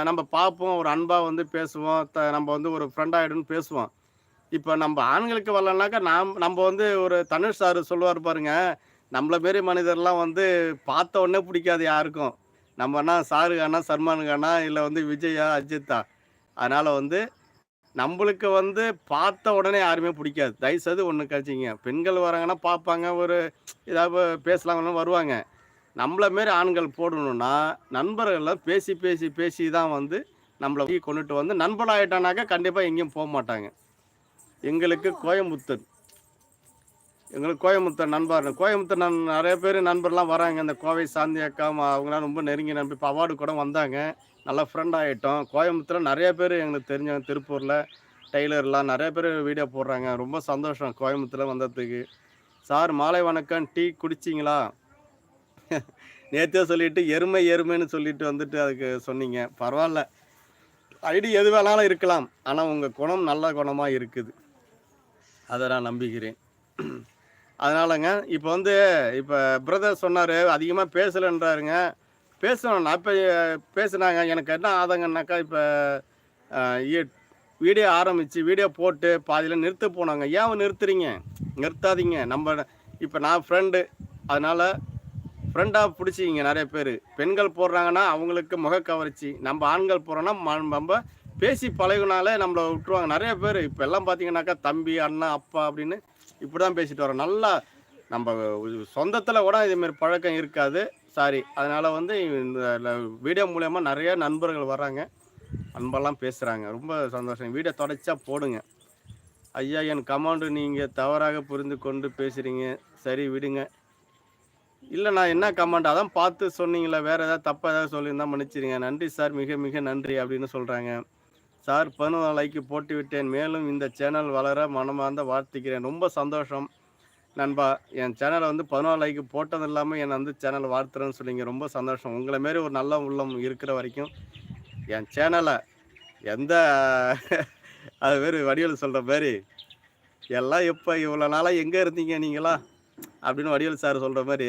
நம்ம பார்ப்போம், ஒரு அன்பா வந்து பேசுவோம். நம்ம வந்து ஒரு ஃப்ரெண்ட் ஆயிடும்னு பேசுவோம். இப்ப நம்ம ஆண்களுக்கு வரலனாக்கா, நம்ப வந்து ஒரு தனுஷ் சார் சொல்லுவாரு பாருங்க, நம்மள மாரி மனிதர்லாம் வந்து பார்த்த உடனே பிடிக்காது யாருக்கும். நம்மனா ஷாருக்கானா, சல்மான் கானா, இல்ல வந்து விஜயா, அஜித்தா. அதனால வந்து நம்பளுக்கு வந்து பார்த்த உடனே யாருமே புடிக்காது. தயவுசெய்து ஒண்ணு கவனிச்சுக்கங்க. பெண்கள் வராங்கன்னா பார்ப்பாங்க, ஒரு ஏதாவது பேசலாம்னு வருவாங்க. நம்மள மாரி ஆண்கள் போடணும்னா, நண்பர்கள்லாம் பேசி, பேசி, பேசி தான் வந்து நம்மள கொண்டுட்டு வந்து நண்பனாயிட்டானாக்கா கண்டிப்பா எங்கேயும் போமாட்டாங்க. எங்களுக்கு கோயம்புத்தூர் எங்களுக்கு கோயம்புத்தூர் நண்பர். கோயம்புத்தூர் நெறைய பேரு நண்பர்லாம் வராங்க. இந்த கோவை சாந்தி அக்கா அவங்கலாம் ரொம்ப நெருங்கிய நண்பர். இப்ப அவார்டு கூட வந்தாங்க. நல்லா ஃப்ரெண்ட் ஆயிட்டோம். கோயம்புத்தூர்ல நெறைய பேரு எங்களுக்கு தெரிஞ்சவங்க. திருப்பூர்ல டெய்லர்லாம் நெறைய பேரு வீடியோ போடுறாங்க. ரொம்ப சந்தோஷம் கோயம்புத்தூர்ல வந்ததுக்கு. சார் மாலை வணக்கம். டீ குடிச்சீங்களா? நேத்தே சொல்லிட்டு எருமை எருமைன்னு சொல்லிட்டு வந்துட்டு அதுக்கு சொன்னீங்க. பரவால்ல. ஐடி எது வேணாலும் இருக்கலாம். ஆனா உங்க குணம் நல்ல குணமா இருக்குது. அத நான் நம்புகிறேன். அதனாலங்க, இப்ப பிரதர் சொன்னாரு, அதிகமா பேசலன்றாருங்க. பேசணும். நான் இப்ப பேசுனாங்க. எனக்கு என்ன ஆதங்கம்னாக்கா, இப்ப அ எ வீடியோ ஆரம்பிச்சு, வீடியோ போட்டு பாதியில நிறுத்த போனாங்க. ஏன் நிறுத்துறீங்க? நிறுத்தாதீங்க. இப்ப நான் ஃப்ரெண்டு. அதனால ஃப்ரெண்டா புடிச்சுக்கிங்க நெறைய பேரு. பெண்கள் போடுறாங்கன்னா, அவங்களுக்கு முகக்கவர்ச்சி. நம்ப ஆண்கள் போடுறோம்னா, நம்ப பேசி பழகுனாலே நம்மள விட்டுருவாங்க. நெறைய பேரு இப்பல்லாம் பார்த்தீங்கன்னாக்கா, தம்பி, அண்ணா, அப்பா அப்படின்னு இப்படிதான் பேசிட்டு வரோம். நல்லா நம்ப சொந்தத்தில கூட இதேமாரி பழக்கம் இருக்காது. சாரி. அதனால வந்து இந்த வீடியோ மூலியமா நெறைய நண்பர்கள் வராங்க. அன்பெல்லாம் பேசுறாங்க. ரொம்ப சந்தோஷம். வீடியோ தொடர்ச்சியா போடுங்க. ஐயா என் கமாண்ட் நீங்க தவறாக புரிந்து கொண்டு பேசுறீங்க. சரி விடுங்க. இல்ல நான் என்ன கமெண்ட் அதான் பார்த்து சொன்னீங்கல்ல. வேற ஏதாவது தப்பா ஏதாவது சொல்லியிருந்தா மன்னிச்சிடுங்க. நன்றி சார். மிக மிக நன்றி அப்படின்னு சொல்றாங்க. சார் 11 லைக் போட்டுவிட்டேன். மேலும் இந்த சேனல் வளர மனமார்ந்த வாழ்த்துகிறேன். ரொம்ப சந்தோஷம் நண்பா. என் சேனல வந்து 14 லைக் போட்டது இல்லாம என்ன வந்து சேனல் வாழ்த்துறேன்னு சொன்னீங்க. ரொம்ப சந்தோஷம். உங்கள மாரி ஒரு நல்ல உள்ளம் இருக்கிற வரைக்கும் என் சேனல எந்த அது மாரி வடிவேலு சொல்ற மாரி, எல்லாம் எப்ப இவ்வளோ நாளா எங்க இருந்தீங்க நீங்கலாம்? அப்படின்னு வடிவேலு சார் சொல்ற மாரி,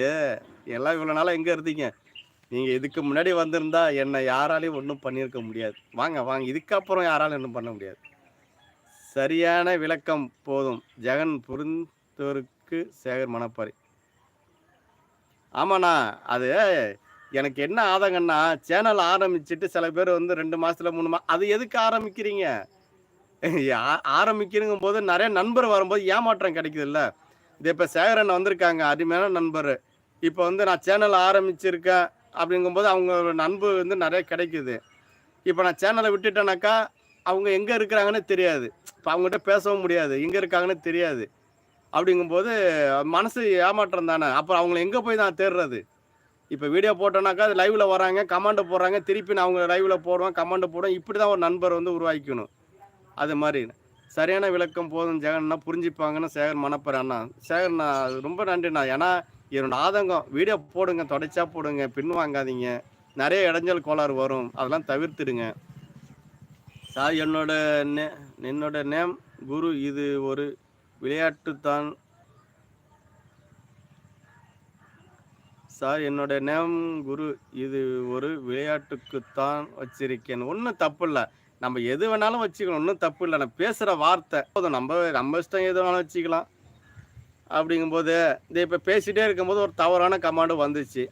எல்லாம் இவ்வளோ நாளா எங்க இருந்தீங்க? நீங்க இதுக்கு முன்னாடி வந்திருந்தா என்ன யாராலயும் ஒண்ணும் பண்ணியிருக்க முடியாது. வாங்க, வாங்க. இதுக்கப்புறம் யாராலும் ஒண்ணும் பண்ண முடியாது. சரியான விளக்கம் போதும். ஜெகன் புரிந்தோருக்கு சேகர் மணப்பாறை. ஆமாண்ணா. அது எனக்கு என்ன ஆதங்கம்ன்னா, சேனல் ஆரம்பிச்சுட்டு சில பேர் வந்து 2 மாசத்துல 3 அது எதுக்கு ஆரம்பிக்கிறீங்க? ஆரம்பிக்கிறங்கும்போது நெறைய நண்பர் வரும்போது ஏமாற்றம் கிடைக்குதுல்ல. இது இப்ப சேகர் அண்ணன் வந்திருக்காங்க. அருமையான நண்பரு. இப்ப வந்து நான் சேனல் ஆரம்பிச்சிருக்கேன் அப்படிங்கும்போது அவங்க நட்பு வந்து நெறைய கிடைக்குது. இப்ப நான் சேனல விட்டுட்டேனாக்கா, அவங்க எங்க இருக்கிறாங்கன்னு தெரியாது. இப்ப அவங்ககிட்ட பேசவும் முடியாது. எங்க இருக்காங்கன்னு தெரியாது. அப்படிங்கும்போது மனசு ஏமாற்றம் தானே. அப்புறம் அவங்கள எங்க போய் நான் தேடுறது? இப்ப வீடியோ போட்டோம்னாக்கா, அது லைவ்ல வராங்க, கமெண்ட் போடுறாங்க. திருப்பி நான் அவங்க லைவ்ல போடுவேன், கமெண்ட் போடுவேன். இப்படிதான் ஒரு நண்பர் வந்து உருவாக்கிக்கணும். அது மாரி. சரியான விளக்கம் போதும் ஜெகன்னா புரிஞ்சுப்பாங்கன்னு சேகர் மணப்பாறை அண்ணா. சேகர்ண்ணா ரொம்ப நன்றிண்ணா. ஏன்னா, என்னோட ஆதங்கம் வீடியோ போடுங்க, தொடர்ச்சியா போடுங்க. பின் வாங்காதீங்க. நெறைய இடைஞ்சல் கோளாறு வரும். அதெல்லாம் தவிர்த்துடுங்க. சார் நே என்னோட நேம் குரு. இது ஒரு விளையாட்டு தான். சார் என்னோட நேம் குரு. இது ஒரு விளையாட்டுக்குத்தான் வச்சிருக்கேன். ஒண்ணும் தப்பில்ல. நம்ம எது வேணாலும் வச்சுக்கலாம். ஒண்ணும் தப்பு இல்ல. நான் பேசுற வார்த்தை போதும். நம்ம இஷ்டம் எது வேணாலும் வச்சுக்கலாம். அப்படிங்கும்போது, இப்ப பேசிட்டே இருக்கும்போது ஒரு தவறான கமாண்ட் வந்துச்சு.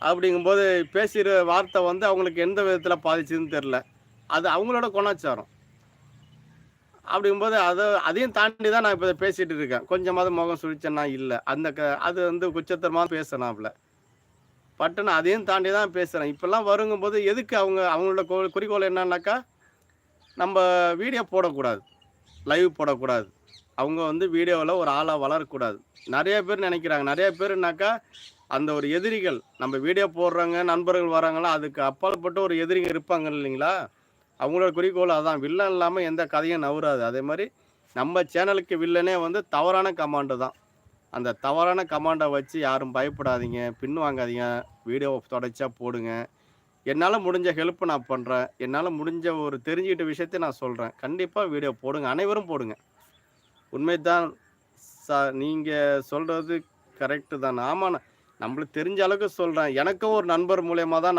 அப்படிங்கும்போது பேசுற வார்த்தை வந்து அவங்களுக்கு எந்த விதத்தில பாதிச்சுதுன்னு தெரியல. அது அவங்களோட குணாச்சாரம். அப்படிங்கும்போது அதையும் தாண்டி தான் நான் இப்ப இத பேசிட்டு இருக்கேன். கொஞ்சமாவது முகம் சுளிச்சேன்னா இல்ல. அது வந்து குச்சத்தனமா பேசுனாப்ல. பட்டுன்னு அதையும் தாண்டி தான் பேசுறேன். இப்பல்லாம் வருங்கும்போது எதுக்கு அவங்களோட குறிக்கோள் என்னன்னாக்கா, நம்ப வீடியோ போடக்கூடாது. லைவ் போடக்கூடாது. அவங்க வந்து வீடியோவுல ஒரு ஆளா வளரக்கூடாது. நெறைய பேர் நெனைக்கிறாங்க. நெறைய பேருனாக்கா, அந்த ஒரு எதிரிகள். நம்ம வீடியோ போடுறவங்க, நண்பர்கள் வராங்களா, அதுக்கு அப்பாற்பட்ட ஒரு எதிரிங்க இருப்பாங்க இல்லைங்களா? அவங்களோட குறிக்கோள் அதான். வில்லன் இல்லாம எந்த கதையும் நவுறாது. அதேமாரி நம்ம சேனலுக்கு வில்லனே வந்து தவறான கமாண்ட் தான். அந்த தவறான கமாண்ட வச்சு யாரும் பயப்படாதீங்க. பின் வாங்காதீங்க. வீடியோ தொடர்ச்சியா போடுங்க. என்னால முடிஞ்ச ஹெல்ப் நான் பண்றேன். என்னால முடிஞ்ச ஒரு தெரிஞ்சுக்கிட்ட விஷயத்த நான் சொல்றேன். கண்டிப்பா வீடியோ போடுங்க. அனைவரும் போடுங்க. உண்மைதான் நீங்க சொல்றது கரெக்ட்டு தான். ஆமாண்ணா. நம்மளுக்கு தெரிஞ்ச அளவுக்கு சொல்றேன். எனக்கும் ஒரு நண்பர் மூலியமா தான்